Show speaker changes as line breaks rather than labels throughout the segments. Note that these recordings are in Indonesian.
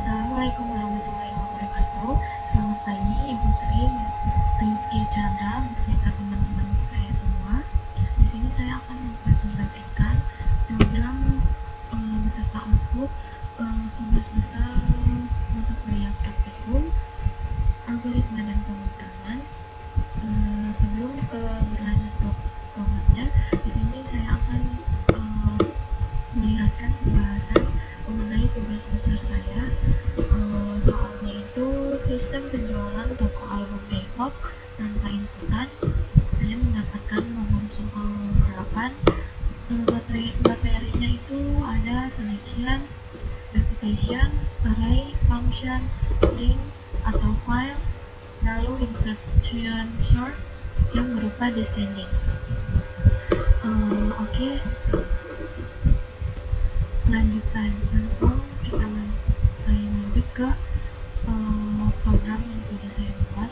Assalamualaikum warahmatullahi wabarakatuh. Selamat pagi Ibu Sri Rizky Chandra beserta teman-teman saya semua. Di sini saya akan mempresentasikan program beserta output tugas besar mata kuliah praktikum algoritma dan pemrograman. Sebelum berlanjut ke programnya, di sini saya akan melihatkan pembahasan mengenai tugas besar saya. Soalnya itu sistem penjualan toko album K-pop tanpa inputan. Saya mendapatkan nomor soal 8. Materinya itu ada selection, repetition, array, function, string atau file, lalu insertion sort yang berupa descending. Oke. Lanjut saya lanjut ke program yang sudah saya buat.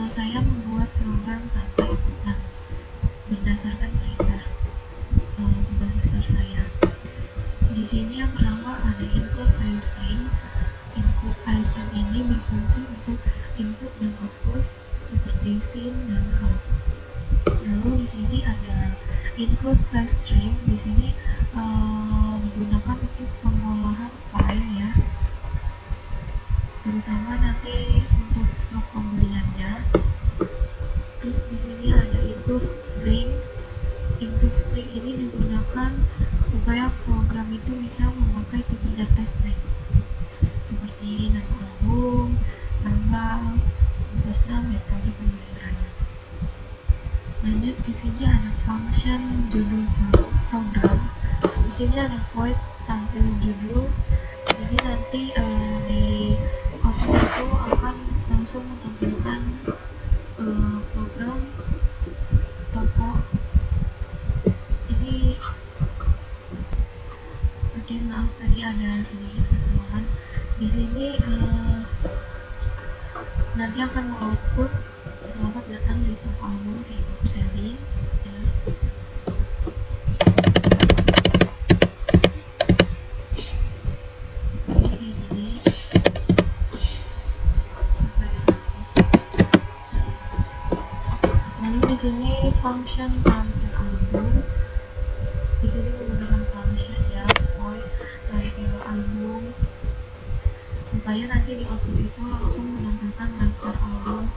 Saya membuat program tanpa inputan berdasarkan perintah tugas besar saya. Di sini yang pertama ada input iostream. Input iostream ini berfungsi untuk input dan output seperti scene dan count. Lalu di sini ada input file stream. Di sini digunakan untuk pengolahan file ya, terutama nanti untuk stok pembeliannya. Terus di sini ada input string. Input string ini digunakan supaya program itu bisa memakai tipe data string seperti nama album, tanggal, beserta metode pembayarannya. Lanjut, di sini ada function judul program. Di sini ada void tampil judul. Jadi nanti di output itu akan langsung menampilkan program toko ini. Oke, maaf tadi ada sedikit kesalahan. Di sini nanti akan output selamat datang di toko album K-pop selling ya. Di sini function tampil album. Di sini menggunakan function ya, void tampil album, supaya nanti di output itu langsung menampilkan daftar album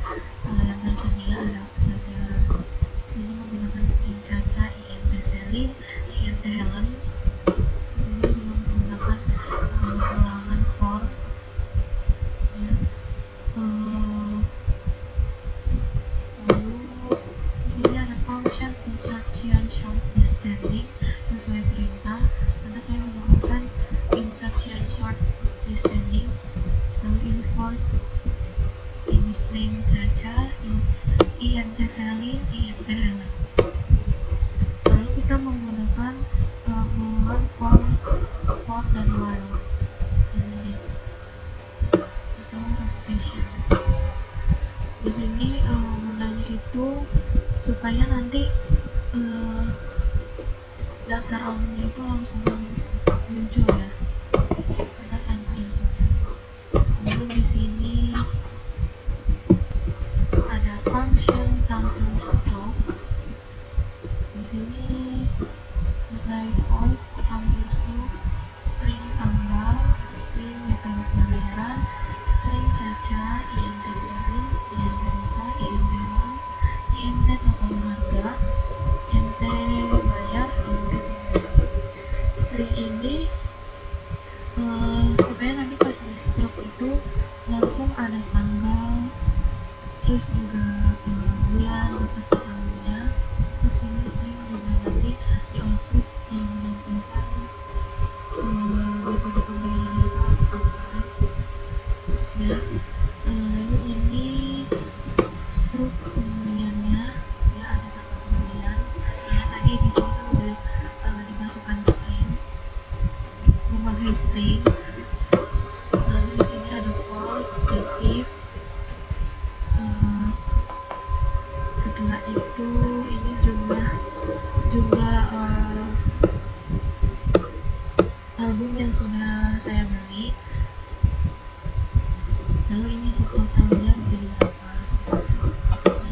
yang tersedia ada apa saja. Di sini menggunakan string Caca, INT Selin, INT Helen. Di sini juga menggunakan ulangan for ya. Di sini ada function insertion short descending sesuai perintah, karena saya menggunakan insertion short descending. Lalu import ini string Caca, INT Selin, INT Helen. Lalu kita menggunakan ulangan for dan while ini atau repetition. Di sini gunanya itu supaya nanti daftar albumnya itu langsung muncul ya, karena tanpa input. Lalu di sini ada function tampil stroke. Di sini nilai void tampil stroke, string tanggal, string metode pembayaran, string Caca, INT Selin, INT Reza, INT Helen, INT total harga, INT bayar, INT string ini supaya nanti pas di stroke itu langsung ada tanggal, terus juga bulan beserta tanggalnya. Terus ini string juga nanti di output menampilkan metode pembayarannya itu apa ya. Lalu ini stroke pembeliannya ya, ada tanggal pembelian ya. Tadi di sini kan udah dimasukkan string, memakai string. Lalu di sini ada for, if. Setelah itu ini jumlah album yang sudah setelah saya beli. Lalu ini subtotalnya menjadi berapa.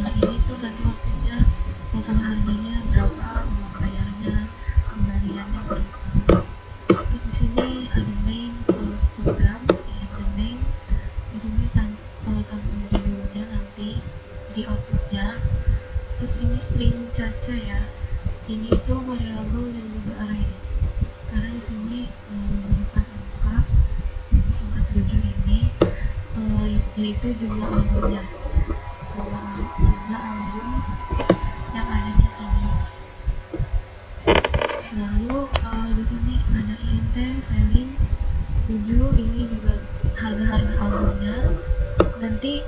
Nah ini tuh nanti waktunya total harganya berapa, uang bayarnya, kembaliannya berapa. Terus di sini ada main program, the main. Di sini tampil judulnya nanti di outputnya. Terus ini string caca ya. Ini itu variabel dan juga array. Karena di sini menggunakan angka 7 ini, yaitu jumlah albumnya. Jumlah album yang ada di sini. Lalu di sini ada int selling 7, ini juga harga-harga albumnya. Nanti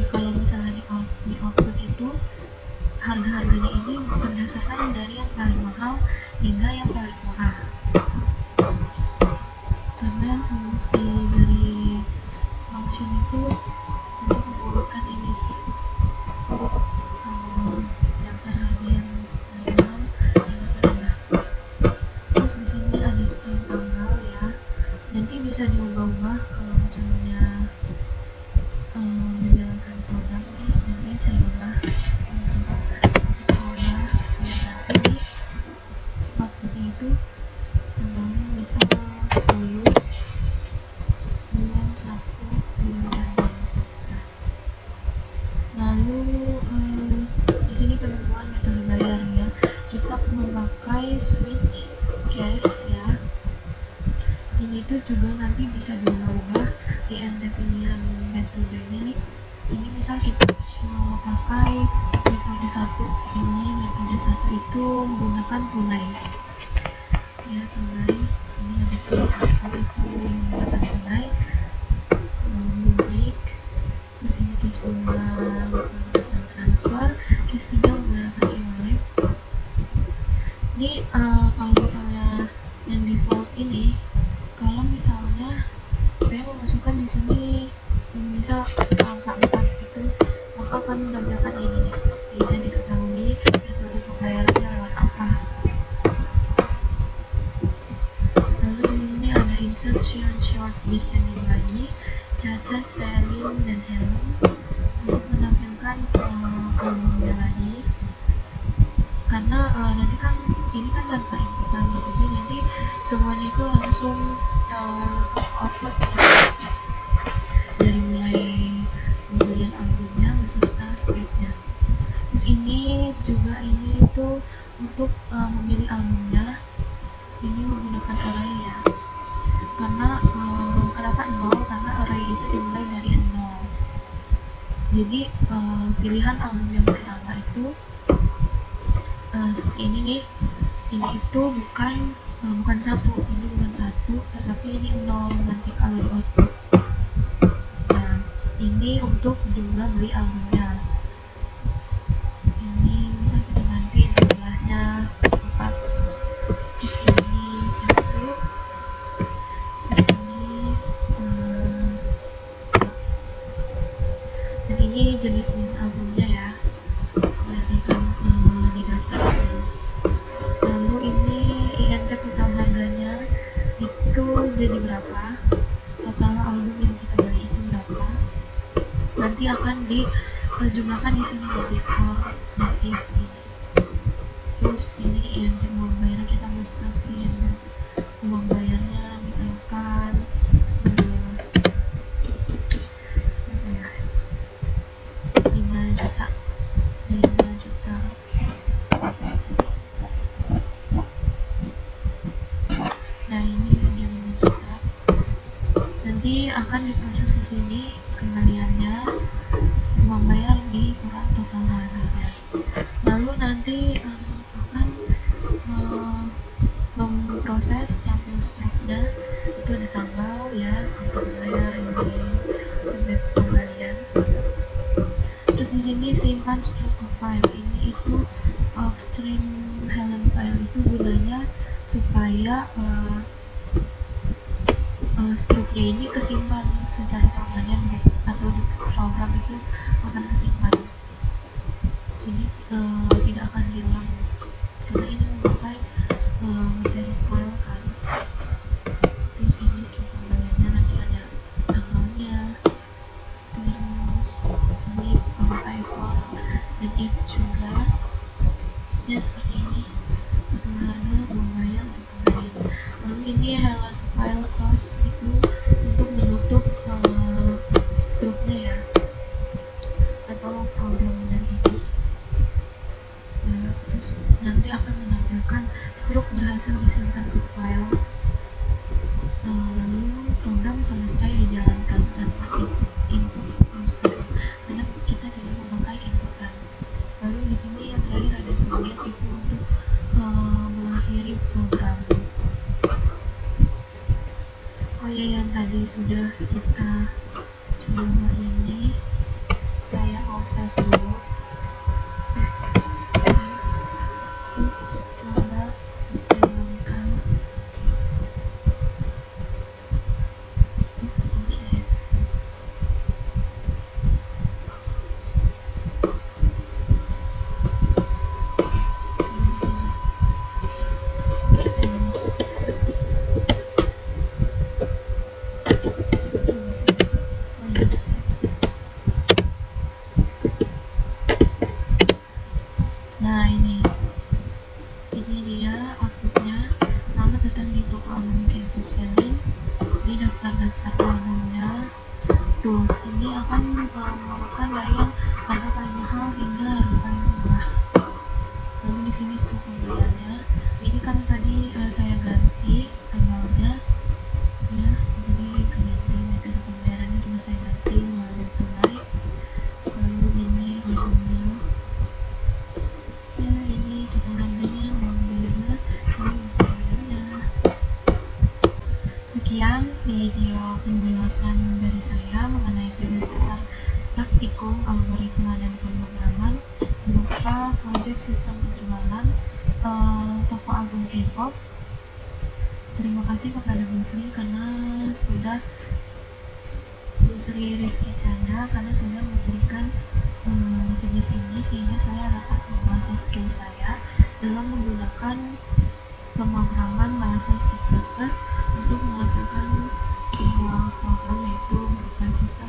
kalau misalnya di output itu harga-harganya ini berdasarkan dari yang paling mahal hingga yang paling murah. Karena fungsi dari function itu untuk mengumpulkan ini daftar harga yang paling mahal yang terendah. Terus di sini ada string tanggal ya. Nanti bisa diubah-ubah kalau misalnya menjalankan program ini. Nanti saya ubah coba biar nanti di outputnya itu tanggalnya bisa 10 bulan 1 bulan. Lalu di sini penentuan metode bayar ya. Kita memakai switch cash ya. Ini tuh juga nanti bisa diubah di nt pilihan metodenya nih. Ini misal kita mau pakai metode 1, ini metode 1 itu menggunakan tunai ya, tunai. Sini ada case 1 itu menggunakan tunai, break. Terus ini case 2 menggunakan transfer, case 3 menggunakan e-wallet. Ini kalau misalnya yang default ini, kalau misalnya saya memasukkan di sini misal angka 4 itu, maka akan menampilkan ini nih, tidak diketahui metode pembayarannya lewat apa. Lalu di sini ada insertion short descending lagi, caca, selling, dan helm untuk menampilkan albumnya lagi. Karena nanti kan ini kan tanpa inputan, jadi nanti semuanya itu langsung output ya. Dari mulai pembelian albumnya beserta stepnya. Terus ini juga ini itu untuk memilih albumnya, ini menggunakan array ya. Karena kenapa 0? Karena array itu dimulai dari 0. Jadi pilihan album yang pertama itu seperti ini nih. Ini itu bukan 1, ini bukan 1, tetapi ini 0 nanti kalau di output. Nah, ini untuk jumlah beli albumnya. Ini bisa kita ganti jumlahnya 4. Terus ini 1. Terus ini dan ini jenis-jenis albumnya ya, berdasarkan di daftar. Lalu ini int total harganya itu jadi berapa, total album yang kita beli itu berapa, nanti akan dijumlahkan di sini jadi for native ini. Terus ini int uang bayarnya, kita masukkan int uang bayarnya misalkan 5 juta. Nah ini udah 5 juta. Nanti akan diproses di sini kembaliannya, uang bayar dikurang total harganya. Lalu nanti akan memproses tampil struknya, itu ada tanggal ya, untuk bayar ini sampai pengembalian. Terus di sini simpan struk file, ini itu string helm file itu gunanya supaya struknya ini kesimpan secara permanen atau di program itu akan kesimpan. Jadi tidak akan hilang karena ini memakai materi file kan. Terus ini beberapa ekor dan itu juga ya seperti ini benarnya lumayan lumayan. Lalu ini Helen file close itu untuk menutup struknya ya atau program dari ini ya, terus nanti akan menampilkan struk berhasil disimpan ke file, lalu program selesai dijalankan tanpa input user karena kita tidak memakai inputan. Lalu di sini yang terakhir ada submit itu untuk mengakhiri program. Oh ya, yang tadi sudah kita coba ini saya offset dulu, terus coba jalankan offset. Nah ini dia outputnya. Selamat datang di toko album K-pop Selling. Ini daftar albumnya. Tuh, ini akan mengumpulkan dari yang harga paling mahal hingga harga paling murah. Lalu di sini stok pembeliannya. Ini kan tadi saya ganti tanggalnya ya, jadi ganti metode pembayarannya cuma saya ganti melalui tunai. Lalu ini albumnya. Ya, ini total harganya, membayarnya, ini membayarnya. Sekian video penjelasan dari saya mengenai tugas besar praktikum algoritma dan pemrograman berupa proyek sistem penjualan toko album K-pop. Terima kasih kepada Bu Sri Rizky Chandra karena sudah memberikan tugas ini sehingga saya dapat menguasai skill saya dalam menggunakan pemrograman bahasa C++ untuk menghasilkan sebuah program yaitu berupa sistem